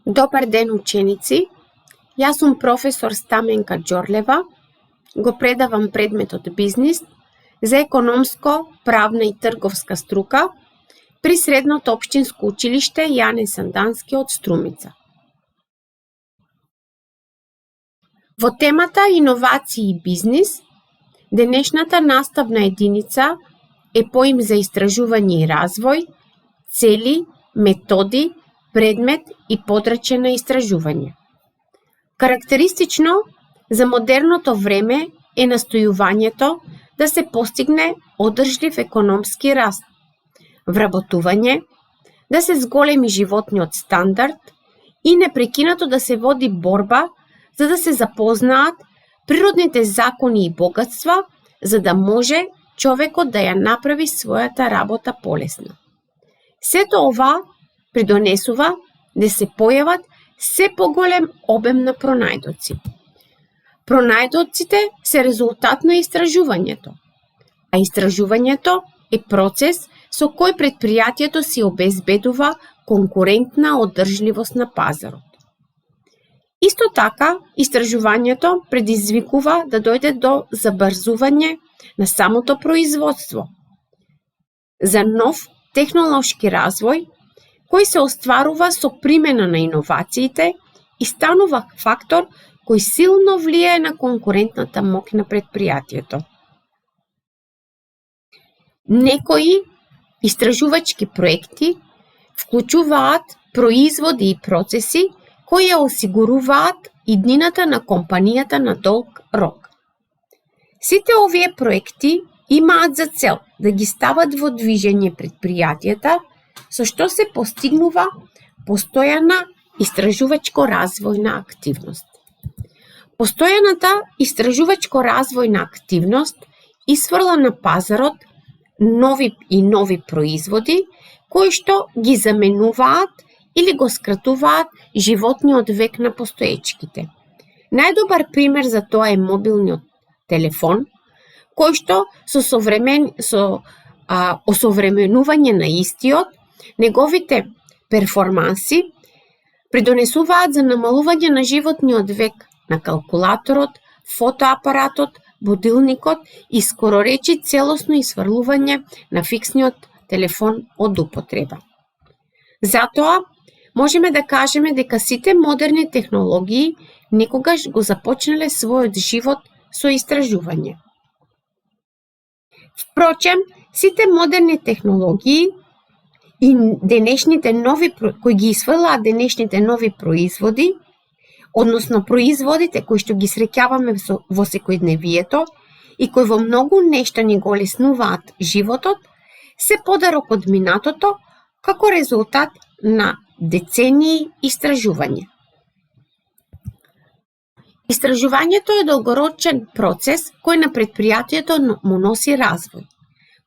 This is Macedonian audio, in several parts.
Добар ден, ученици! Јас сум професор Стаменка Ѓорлева, го предавам предметот бизнис за економско, правна и трговска струка при Средното општинско училиште Јане Сандански од Струмица. Во темата иновации и бизнис, денешната наставна единица е поим за истражување и развој, цели, методи, предмет и подрачје на истражување. Карактеристично за модерното време е настојувањето да се постигне одржлив економски раст, вработување, да се зголеми животниот стандард и непрекинато да се води борба за да се запознаат природните закони и богатства, за да може човекот да ја направи својата работа полесна. Сето ова придонесува да се појават се поголем обем на пронајдоци. Пронајдоците се резултат на истражувањето, а истражувањето е процес со кој предпријатието си обезбедува конкурентна одржливост на пазарот. Исто така, истражувањето предизвикува да дојде до забрзување на самото производство, за нов технолошки развој, кој се остварува со примена на иновациите и станува фактор кој силно влијае на конкурентната моќ на предпријатието. Некои истражувачки проекти вклучуваат производи и процеси кои ја осигуруваат иднината на компанијата на долг рок. Сите овие проекти имаат за цел да ги стават во движење предпријатијата, со што се постигнува постојана истражувачко-развојна активност. Постојаната истражувачко-развојна активност исфрла на пазарот нови и нови производи, кои што ги заменуваат или го скратуваат животниот век на постоечките. Најдобар пример за тоа е мобилниот телефон, кој што со осовременување на истиот, неговите перформанси придонесуваат за намалување на животниот век на калкулаторот, фотоапаратот, будилникот и скоро речи целосно исфрлување на фиксниот телефон од употреба. Затоа, можеме да кажеме дека сите модерни технологии некогаш го започнале својот живот со истражување. Впрочем, сите модерни технологии и денешните нови кои ги исфрлаат денешните нови производи, односно производите кои што ги среќаваме во секојдневието и кои во многу нешта ни го олеснуваат животот, се подарок од минатото како резултат на децении истражување. Истражувањето е долгорочен процес кој на предпријатието му носи развој.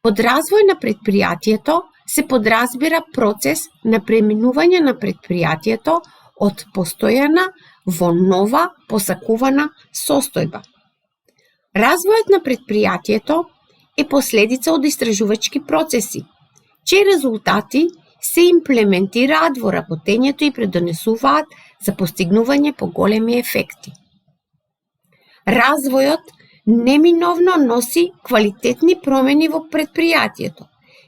Под развој на предпријатието се подразбира процес на преминување на предпријатието од постојана во нова посакувана состојба. Развојот на предпријатието е последица од истражувачки процеси, чии резултати се имплементираат во работењето и придонесуваат за постигнување поголеми ефекти. Развојот неминовно носи квалитетни промени во предпријатието,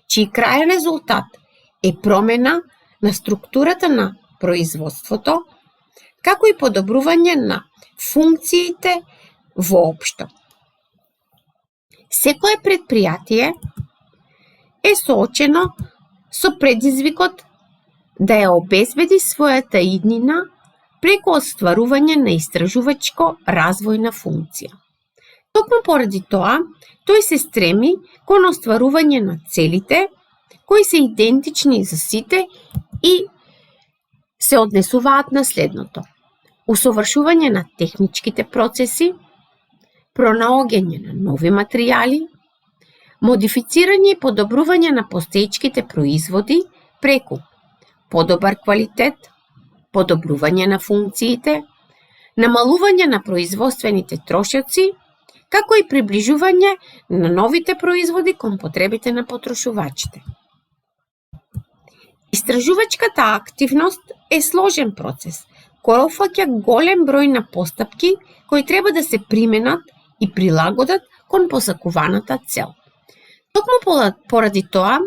чиј крајен резултат е промена на структурата на производството, како и подобрување на функциите воопшто. Секое предпријатие е соочено со предизвикот да ја обезбеди својата иднина преку остварување на истражувачко-развојна функција. Токму поради тоа, тој се стреми кон остварување на целите, кои се идентични за сите и се однесуваат на следното: усовршување на техничките процеси, пронаоѓање на нови материјали, модифицирање и подобрување на постоечките производи преку подобар квалитет, подобрување на функциите, намалување на производствените трошоци, како и приближување на новите производи кон потребите на потрошувачите. Истражувачката активност е сложен процес, кој опфаќа голем број на постапки кои треба да се применат и прилагодат кон посакуваната цел. Токму поради тоа,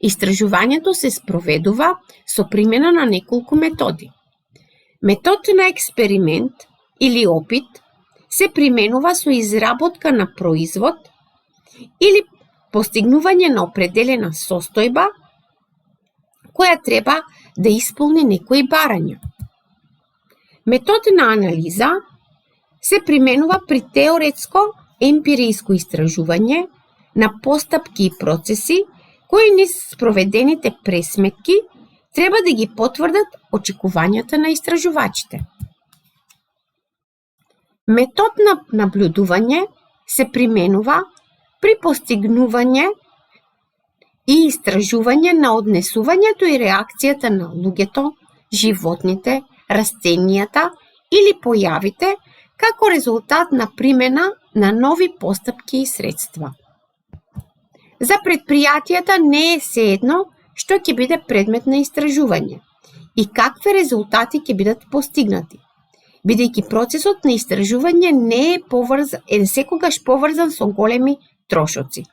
истражувањето се спроведува со примена на неколку методи. Метод на експеримент или опит се применува со изработка на производ или постигнување на определена состојба која треба да исполни некои барања. Метод на анализа се применува при теоретско емпириско истражување на постапки и процеси кои низ спроведените пресметки треба да ги потврдат очекувањата на истражувачите. Метод на наблюдување се применува при постигнување и истражување на однесувањето и реакцијата на луѓето, животните, растенијата или појавите како резултат на примена на нови постапки и средства. За предпријатијата не е сеедно што ќе биде предмет на истражување и какви резултати ќе бидат постигнати, бидејќи процесот на истражување не е секогаш поврзан со големи трошоци.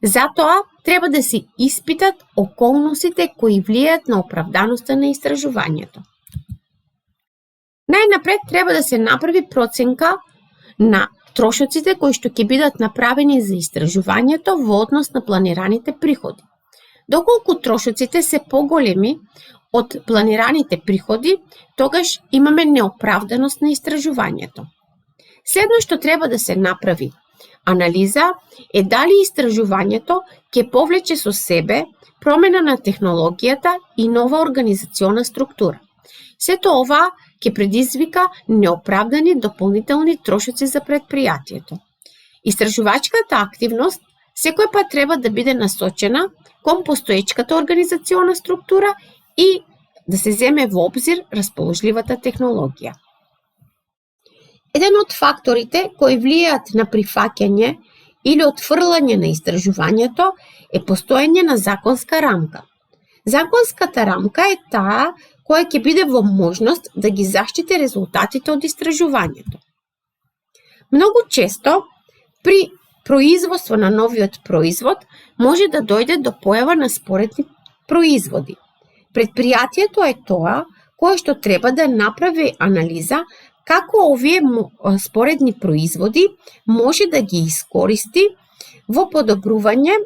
Затоа треба да се испитат околностите кои влијаат на оправданоста на истражувањето. Најнапред треба да се направи проценка на трошоците кои што ќе бидат направени за истражувањето во однос на планираните приходи. Доколку трошоците се поголеми од планираните приходи, тогаш имаме неоправданост на истражувањето. Следно што треба да се направи анализа е дали истражувањето ќе повлече со себе промена на технологијата и нова организациона структура. Сето ова ќе предизвика неоправдани дополнителни трошоци за предпријатието. Истражувачката активност секој пат треба да биде насочена кон постоечката организациона структура и да се земе во обзир расположливата технологија. Еден од факторите кои влијаат на прифаќање или отфрлање на истражувањето е постоење на законска рамка. Законската рамка е таа која ќе биде во можност да ги заштити резултатите од истражувањето. Многу често при производство на новиот производ може да дојде до појава на споредни производи. Предпријатието е тоа кое што треба да направи анализа како овие споредни производи може да ги искористи во подобрување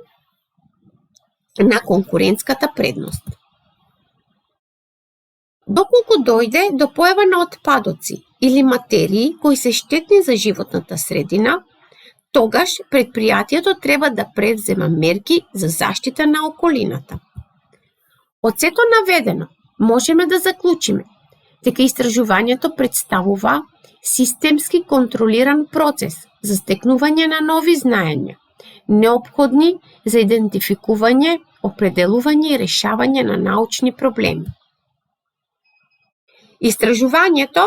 на конкурентската предност. Доколку дојде до појава на отпадоци или материи кои се штетни за животната средина, тогаш предпријатието треба да превзема мерки за заштита на околината. Од сето наведено, можеме да заклучиме дека истражувањето представува системски контролиран процес за стекнување на нови знаења, неопходни за идентификување, определување и решавање на научни проблеми. Истражувањето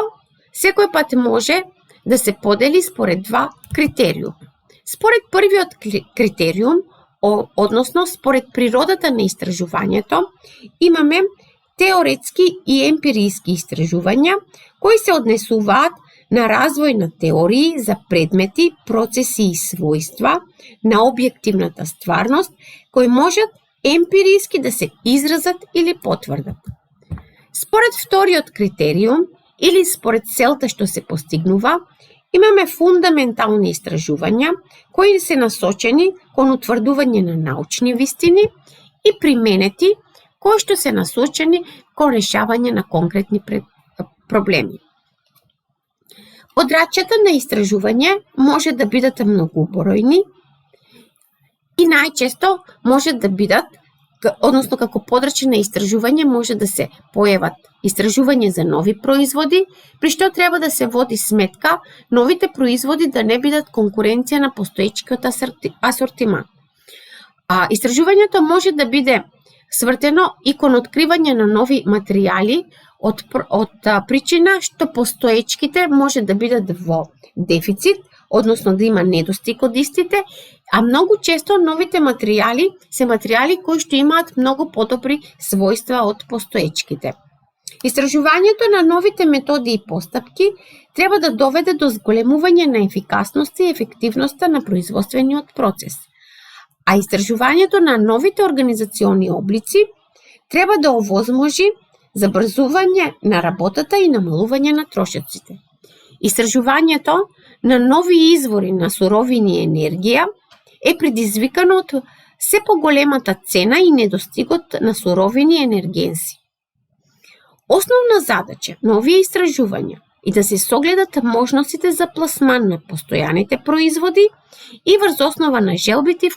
секој пат може да се подели според два критериума. Според првиот критериум, односно според природата на истражувањето, имаме теоретски и емпириски истражувања кои се однесуваат на развој на теории за предмети, процеси и својства на објективната стварност кои можат емпириски да се изразат или потврдат. Според вториот критериум или според целта што се постигнува, имаме фундаментални истражувања кои се насочени кон утврдување на научни вистини и применети кои што се насочени кон решавање на конкретни проблеми. Подрачјата на истражување може да бидат многубројни и најчесто може да бидат, односно како подрачје на истражување може да се појават истражување за нови производи, при што треба да се води сметка новите производи да не бидат конкуренција на постоечкиот асортиман. Истражувањето може да биде свртено и кон откривање на нови материјали од причина што постоечките може да бидат во дефицит, односно да има недостиг од истите, А многу често новите материјали се материјали кои што имаат многу подобри својства од постоечките. Истражувањето на новите методи и постапки треба да доведе до зголемување на ефикасноста и ефективноста на производствениот процес. А истражувањето на новите организациони облици треба да овозможи забрзување на работата и намалување на трошоците. Истражувањето на нови извори на суровини и енергија е предизвикано од се поголемата цена и недостигот на суровини и енергенси. Основна задача на овие истражувања е да се согледат можностите за пласман на постојаните производи и врз основа на желбите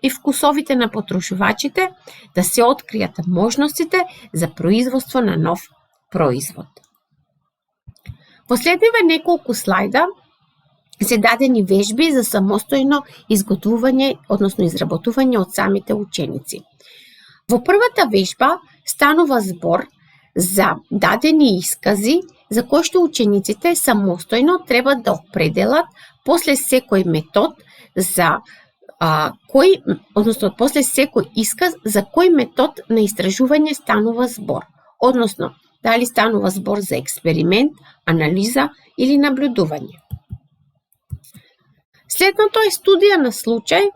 и вкусовите на потрошувачите да се откријат можностите за производство на нов производ. Во следниве неколку слајда се дадени вежби за самостојно изготвување, односно изработување од самите ученици. Во првата вежба станува збор за дадени искази за кои што учениците самостојно треба да определат после секој метод после секој исказ за кој метод на истражување станува збор, односно дали станува збор за експеримент, анализа или наблюдување. Следното е студија на случај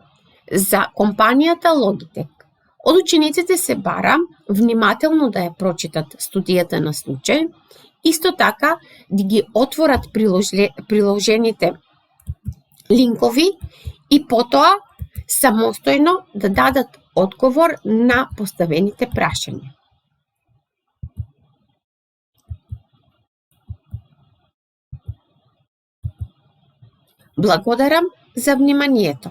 за компанијата Logitech. Од учениците се бара внимателно да ја прочитат студијата на случај, исто така да ги отворат приложените линкови и потоа самостојно да дадат одговор на поставените прашања. Благодарам за вниманието.